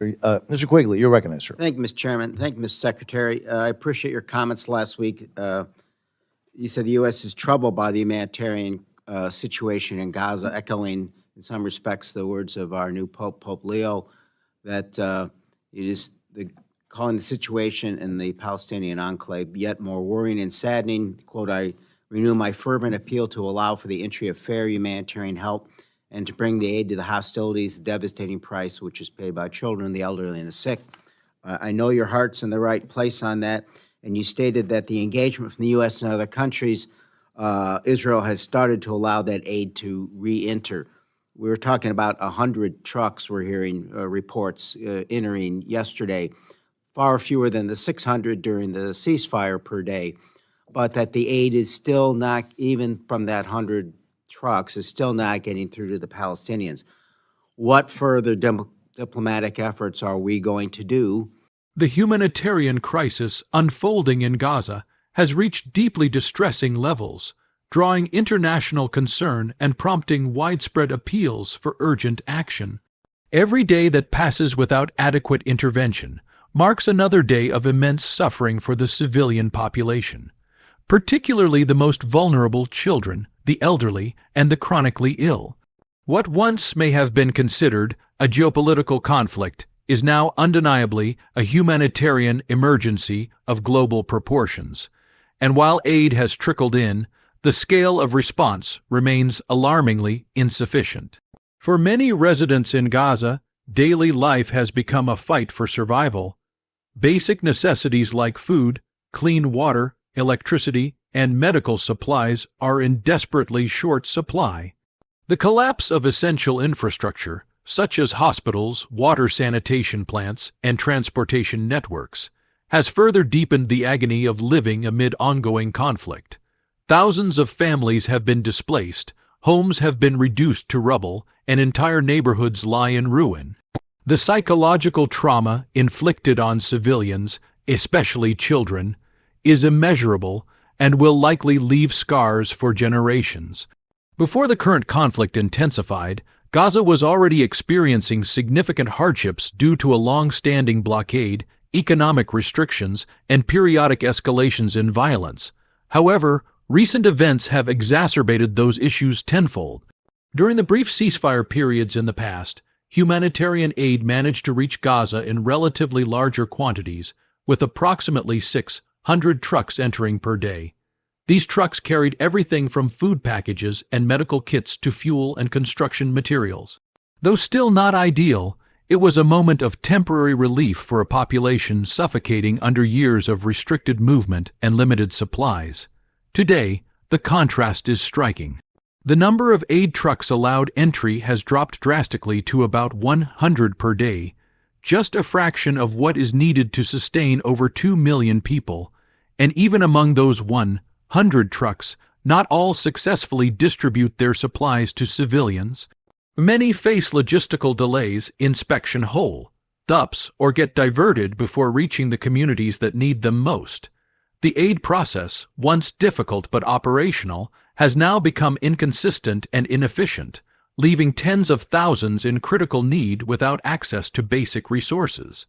Mr. Quigley, you're recognized, sir. Thank you, Mr. Chairman. Thank you, Mr. Secretary. I appreciate your comments last week. You said the U.S. is troubled by the humanitarian situation in Gaza, echoing in some respects the words of our new Pope, Pope Leo, that it is calling the situation in the Palestinian enclave yet more worrying and saddening. Quote, I renew my fervent appeal to allow for the entry of fair humanitarian help and to bring the aid to the hostilities, the devastating price which is paid by children, the elderly, and the sick. I know your heart's in the right place on that, and you stated that the engagement from the U.S. and other countries, Israel has started to allow that aid to re-enter. We were talking about 100 trucks, we're hearing reports entering yesterday, far fewer than the 600 during the ceasefire per day, but that the aid is still not, even from that 100 trucks, is still not getting through to the Palestinians. What further diplomatic efforts are we going to do? The humanitarian crisis unfolding in Gaza has reached deeply distressing levels, drawing international concern and prompting widespread appeals for urgent action. Every day that passes without adequate intervention marks another day of immense suffering for the civilian population, particularly the most vulnerable children, the elderly, and the chronically ill. What once may have been considered a geopolitical conflict is now undeniably a humanitarian emergency of global proportions. And while aid has trickled in, the scale of response remains alarmingly insufficient. For many residents in Gaza, daily life has become a fight for survival. Basic necessities like food, clean water, electricity, and medical supplies are in desperately short supply. The collapse of essential infrastructure, such as hospitals, water sanitation plants, and transportation networks, has further deepened the agony of living amid ongoing conflict. Thousands of families have been displaced, homes have been reduced to rubble, and entire neighborhoods lie in ruin. The psychological trauma inflicted on civilians, especially children, is immeasurable and will likely leave scars for generations. Before the current conflict intensified, Gaza was already experiencing significant hardships due to a long-standing blockade, economic restrictions, and periodic escalations in violence. However, recent events have exacerbated those issues tenfold. During the brief ceasefire periods in the past, humanitarian aid managed to reach Gaza in relatively larger quantities, with approximately 600 trucks entering per day. These trucks carried everything from food packages and medical kits to fuel and construction materials. Though still not ideal, it was a moment of temporary relief for a population suffocating under years of restricted movement and limited supplies. Today, the contrast is striking. The number of aid trucks allowed entry has dropped drastically to about 100 per day, just a fraction of what is needed to sustain over 2 million people, and even among those 100 trucks, not all successfully distribute their supplies to civilians. Many face logistical delays, inspection hold-ups, or get diverted before reaching the communities that need them most. The aid process, once difficult but operational, has now become inconsistent and inefficient, leaving tens of thousands in critical need without access to basic resources.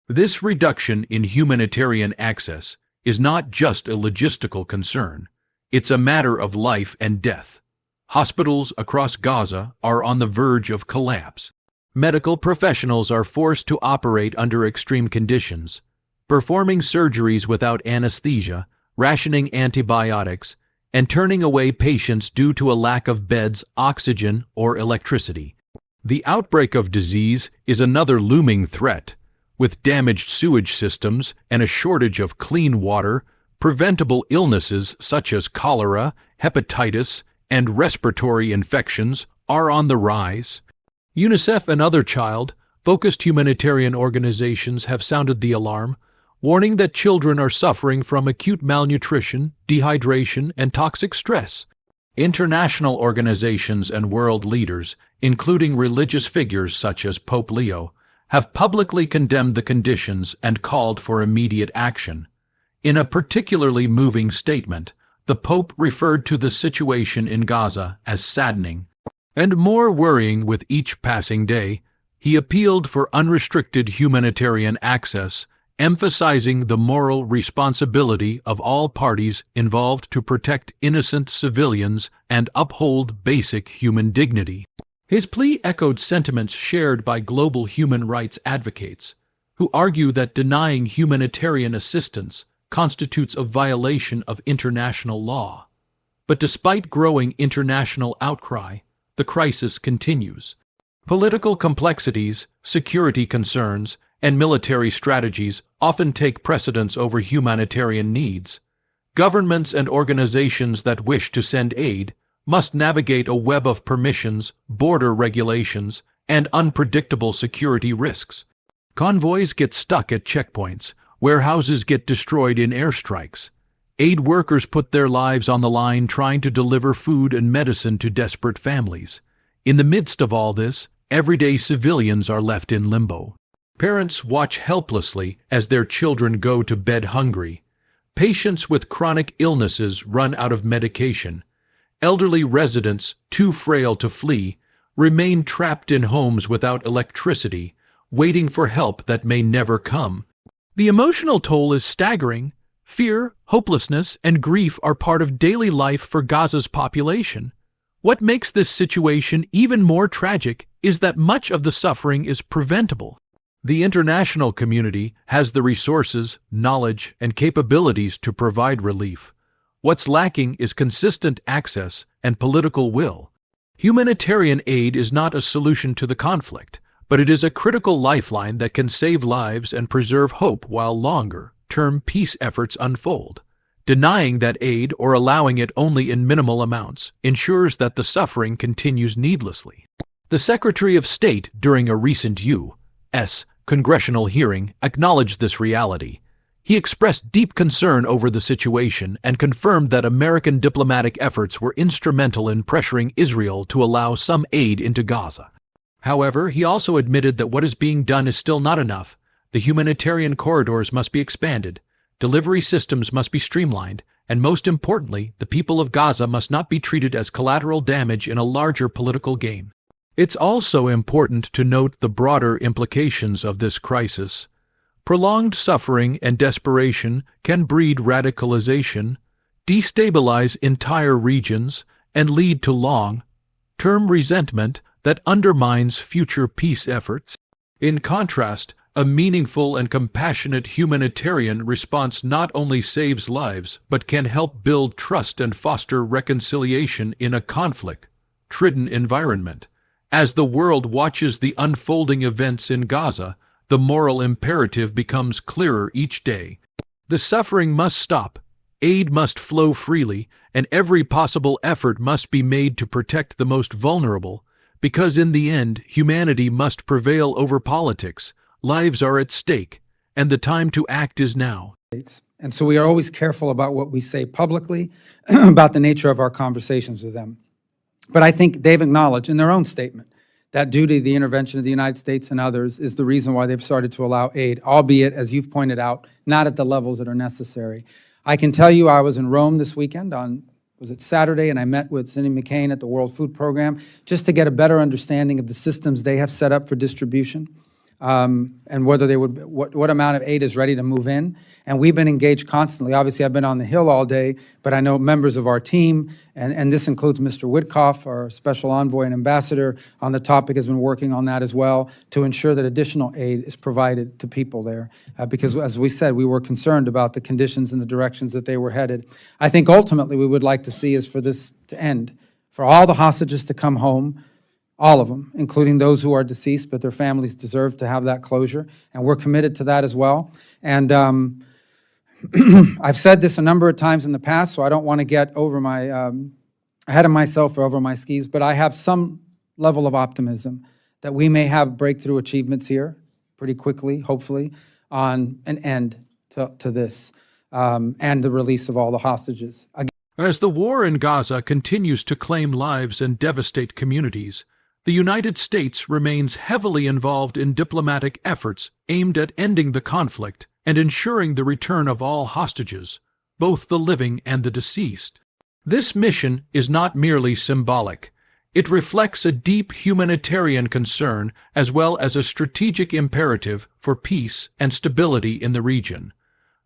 This reduction in humanitarian access is not just a logistical concern, it's a matter of life and death. Hospitals across Gaza are on the verge of collapse. Medical professionals are forced to operate under extreme conditions, performing surgeries without anesthesia, rationing antibiotics, and turning away patients due to a lack of beds, oxygen, or electricity. The outbreak of disease is another looming threat. With damaged sewage systems and a shortage of clean water, preventable illnesses such as cholera, hepatitis, and respiratory infections are on the rise. UNICEF and other child-focused humanitarian organizations have sounded the alarm, warning that children are suffering from acute malnutrition, dehydration, and toxic stress. International organizations and world leaders, including religious figures such as Pope Leo, have publicly condemned the conditions and called for immediate action. In a particularly moving statement, the Pope referred to the situation in Gaza as saddening and more worrying with each passing day. He appealed for unrestricted humanitarian access, emphasizing the moral responsibility of all parties involved to protect innocent civilians and uphold basic human dignity. His plea echoed sentiments shared by global human rights advocates, who argue that denying humanitarian assistance constitutes a violation of international law. But despite growing international outcry, the crisis continues. Political complexities, security concerns, and military strategies often take precedence over humanitarian needs. Governments and organizations that wish to send aid must navigate a web of permissions, border regulations, and unpredictable security risks. Convoys get stuck at checkpoints, warehouses get destroyed in airstrikes. Aid workers put their lives on the line trying to deliver food and medicine to desperate families. In the midst of all this, everyday civilians are left in limbo. Parents watch helplessly as their children go to bed hungry. Patients with chronic illnesses run out of medication. Elderly residents, too frail to flee, remain trapped in homes without electricity, waiting for help that may never come. The emotional toll is staggering. Fear, hopelessness, and grief are part of daily life for Gaza's population. What makes this situation even more tragic is that much of the suffering is preventable. The international community has the resources, knowledge, and capabilities to provide relief. What's lacking is consistent access and political will. Humanitarian aid is not a solution to the conflict, but it is a critical lifeline that can save lives and preserve hope while longer-term peace efforts unfold. Denying that aid or allowing it only in minimal amounts ensures that the suffering continues needlessly. The Secretary of State, during a recent U.S. congressional hearing, acknowledged this reality. He expressed deep concern over the situation and confirmed that American diplomatic efforts were instrumental in pressuring Israel to allow some aid into Gaza. However, he also admitted that what is being done is still not enough. The humanitarian corridors must be expanded, delivery systems must be streamlined, and most importantly, the people of Gaza must not be treated as collateral damage in a larger political game. It's also important to note the broader implications of this crisis. Prolonged suffering and desperation can breed radicalization, destabilize entire regions, and lead to long-term resentment that undermines future peace efforts. In contrast, a meaningful and compassionate humanitarian response not only saves lives, but can help build trust and foster reconciliation in a conflict-ridden environment. As the world watches the unfolding events in Gaza, the moral imperative becomes clearer each day. The suffering must stop, aid must flow freely, and every possible effort must be made to protect the most vulnerable, because in the end, humanity must prevail over politics. Lives are at stake, and the time to act is now. And so we are always careful about what we say publicly, about the nature of our conversations with them. But I think they've acknowledged in their own statement that due to the intervention of the United States and others is the reason why they've started to allow aid, albeit, as you've pointed out, not at the levels that are necessary. I can tell you I was in Rome this weekend was it Saturday, and I met with Cindy McCain at the World Food Program just to get a better understanding of the systems they have set up for distribution. And whether they would, what amount of aid is ready to move in. And we've been engaged constantly. Obviously, I've been on the Hill all day, but I know members of our team, and this includes Mr. Witkoff, our special envoy and ambassador on the topic, has been working on that as well to ensure that additional aid is provided to people there. Because as we said, we were concerned about the conditions and the directions that they were headed. I think ultimately we would like to see is for this to end, for all the hostages to come home, all of them, including those who are deceased, but their families deserve to have that closure, and we're committed to that as well. And I've said this a number of times in the past, so I don't want to get over my ahead of myself or over my skis, but I have some level of optimism that we may have breakthrough achievements here pretty quickly, hopefully, on an end to this and the release of all the hostages. As the war in Gaza continues to claim lives and devastate communities, the United States remains heavily involved in diplomatic efforts aimed at ending the conflict and ensuring the return of all hostages, both the living and the deceased. This mission is not merely symbolic. It reflects a deep humanitarian concern as well as a strategic imperative for peace and stability in the region.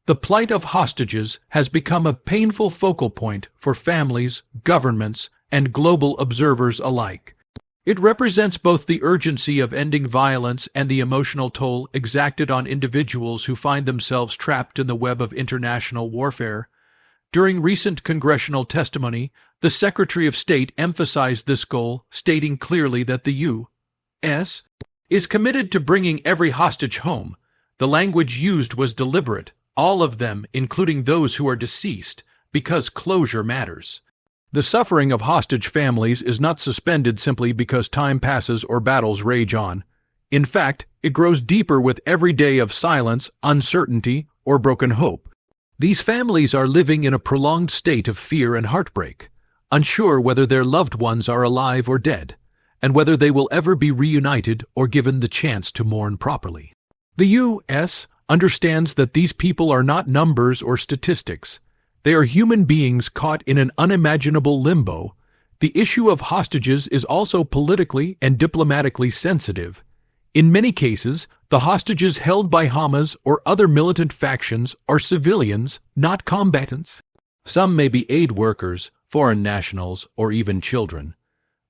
The plight of hostages has become a painful focal point for families, governments, and global observers alike. It represents both the urgency of ending violence and the emotional toll exacted on individuals who find themselves trapped in the web of international warfare. During recent congressional testimony, the Secretary of State emphasized this goal, stating clearly that the U.S. is committed to bringing every hostage home. The language used was deliberate, all of them, including those who are deceased, because closure matters. The suffering of hostage families is not suspended simply because time passes or battles rage on. In fact, it grows deeper with every day of silence, uncertainty, or broken hope. These families are living in a prolonged state of fear and heartbreak, unsure whether their loved ones are alive or dead, and whether they will ever be reunited or given the chance to mourn properly. The U.S. understands that these people are not numbers or statistics. They are human beings caught in an unimaginable limbo. The issue of hostages is also politically and diplomatically sensitive. In many cases, the hostages held by Hamas or other militant factions are civilians, not combatants. Some may be aid workers, foreign nationals, or even children.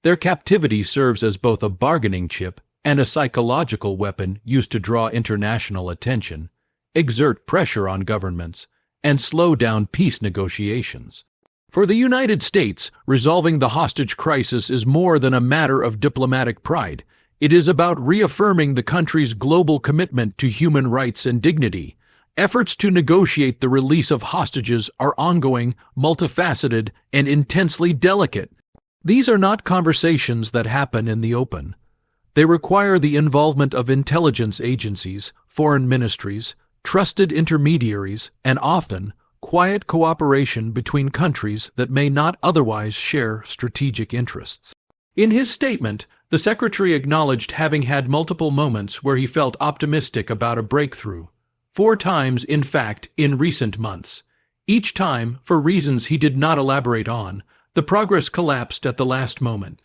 Their captivity serves as both a bargaining chip and a psychological weapon used to draw international attention, exert pressure on governments, and slow down peace negotiations. For the United States, resolving the hostage crisis is more than a matter of diplomatic pride. It is about reaffirming the country's global commitment to human rights and dignity. Efforts to negotiate the release of hostages are ongoing, multifaceted, and intensely delicate. These are not conversations that happen in the open. They require the involvement of intelligence agencies, foreign ministries, trusted intermediaries, and often quiet cooperation between countries that may not otherwise share strategic interests. In his statement, the Secretary acknowledged having had multiple moments where he felt optimistic about a breakthrough. 4 times, in fact, in recent months. Each time, for reasons he did not elaborate on, the progress collapsed at the last moment.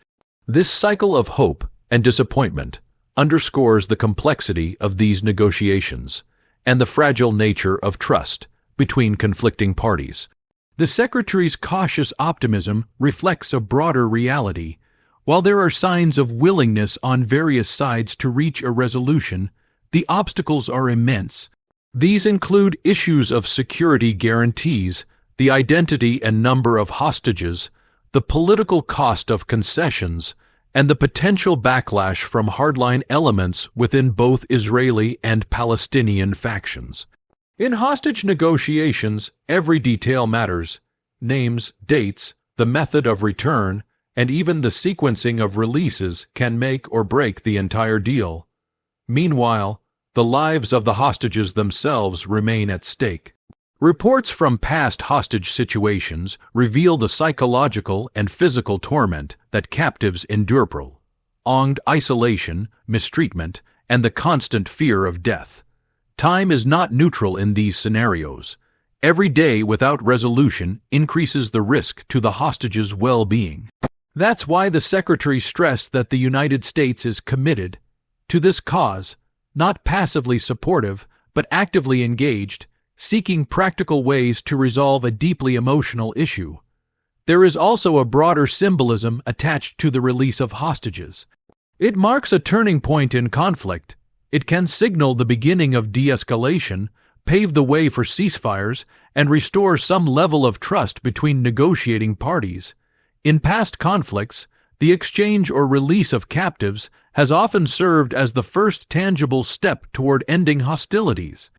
This cycle of hope and disappointment underscores the complexity of these negotiations and the fragile nature of trust between conflicting parties. The Secretary's cautious optimism reflects a broader reality. While there are signs of willingness on various sides to reach a resolution, the obstacles are immense. These include issues of security guarantees, the identity and number of hostages, the political cost of concessions, and the potential backlash from hardline elements within both Israeli and Palestinian factions. In hostage negotiations, every detail matters. Names, dates, the method of return, and even the sequencing of releases can make or break the entire deal. Meanwhile, the lives of the hostages themselves remain at stake. Reports from past hostage situations reveal the psychological and physical torment that captives endure, prolonged isolation, mistreatment, and the constant fear of death. Time is not neutral in these scenarios. Every day without resolution increases the risk to the hostages' well-being. That's why the Secretary stressed that the United States is committed to this cause, not passively supportive, but actively engaged, seeking practical ways to resolve a deeply emotional issue. There is also a broader symbolism attached to the release of hostages. It marks a turning point in conflict. It can signal the beginning of de-escalation, pave the way for ceasefires, and restore some level of trust between negotiating parties. In past conflicts, the exchange or release of captives has often served as the first tangible step toward ending hostilities.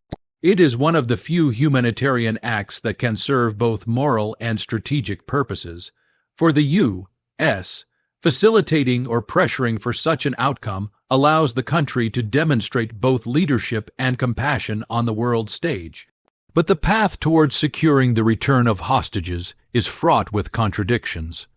It is one of the few humanitarian acts that can serve both moral and strategic purposes. For the U.S., facilitating or pressuring for such an outcome allows the country to demonstrate both leadership and compassion on the world stage. But the path towards securing the return of hostages is fraught with contradictions.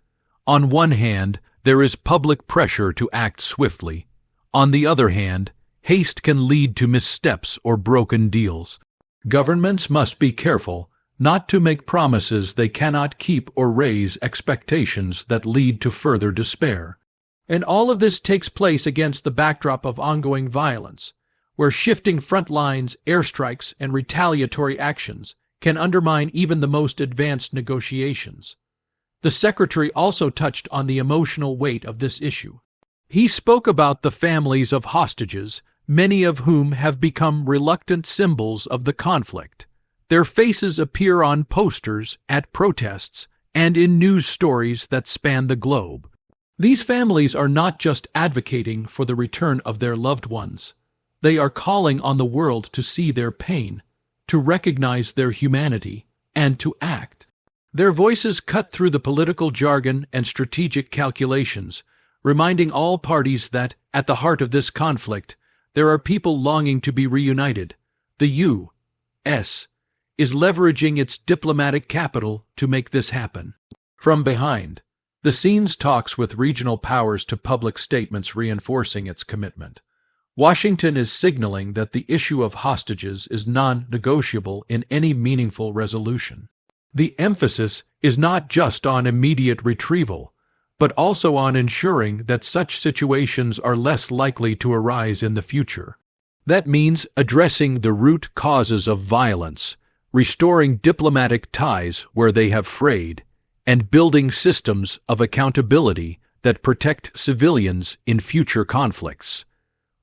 On one hand, there is public pressure to act swiftly. On the other hand, haste can lead to missteps or broken deals. Governments must be careful not to make promises they cannot keep or raise expectations that lead to further despair. And all of this takes place against the backdrop of ongoing violence, where shifting front lines, airstrikes, and retaliatory actions can undermine even the most advanced negotiations. The Secretary also touched on the emotional weight of this issue. He spoke about the families of hostages, many of whom have become reluctant symbols of the conflict. Their faces appear on posters, at protests, and in news stories that span the globe. These families are not just advocating for the return of their loved ones. They are calling on the world to see their pain, to recognize their humanity, and to act. Their voices cut through the political jargon and strategic calculations, reminding all parties that, at the heart of this conflict, there are people longing to be reunited. The U.S. is leveraging its diplomatic capital to make this happen. From behind the scenes talks with regional powers to public statements reinforcing its commitment. Washington is signaling that the issue of hostages is non-negotiable in any meaningful resolution. The emphasis is not just on immediate retrieval, but also on ensuring that such situations are less likely to arise in the future. That means addressing the root causes of violence, restoring diplomatic ties where they have frayed, and building systems of accountability that protect civilians in future conflicts.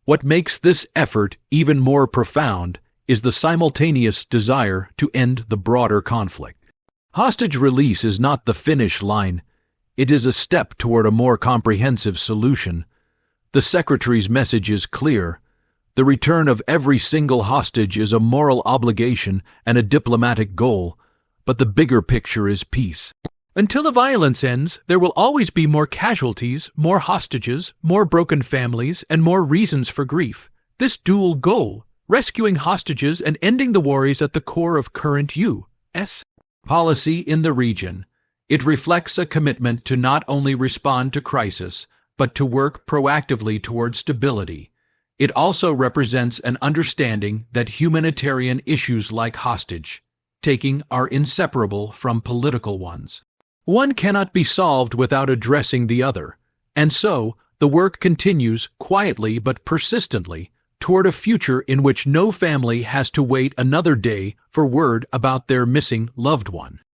What makes this effort even more profound is the simultaneous desire to end the broader conflict. Hostage release is not the finish line. It is a step toward a more comprehensive solution. The Secretary's message is clear. The return of every single hostage is a moral obligation and a diplomatic goal, but the bigger picture is peace. Until the violence ends, there will always be more casualties, more hostages, more broken families, and more reasons for grief. This dual goal, rescuing hostages and ending the war, is at the core of current U.S. policy in the region. It reflects a commitment to not only respond to crisis, but to work proactively toward stability. It also represents an understanding that humanitarian issues like hostage-taking are inseparable from political ones. One cannot be solved without addressing the other, and so the work continues quietly but persistently toward a future in which no family has to wait another day for word about their missing loved one.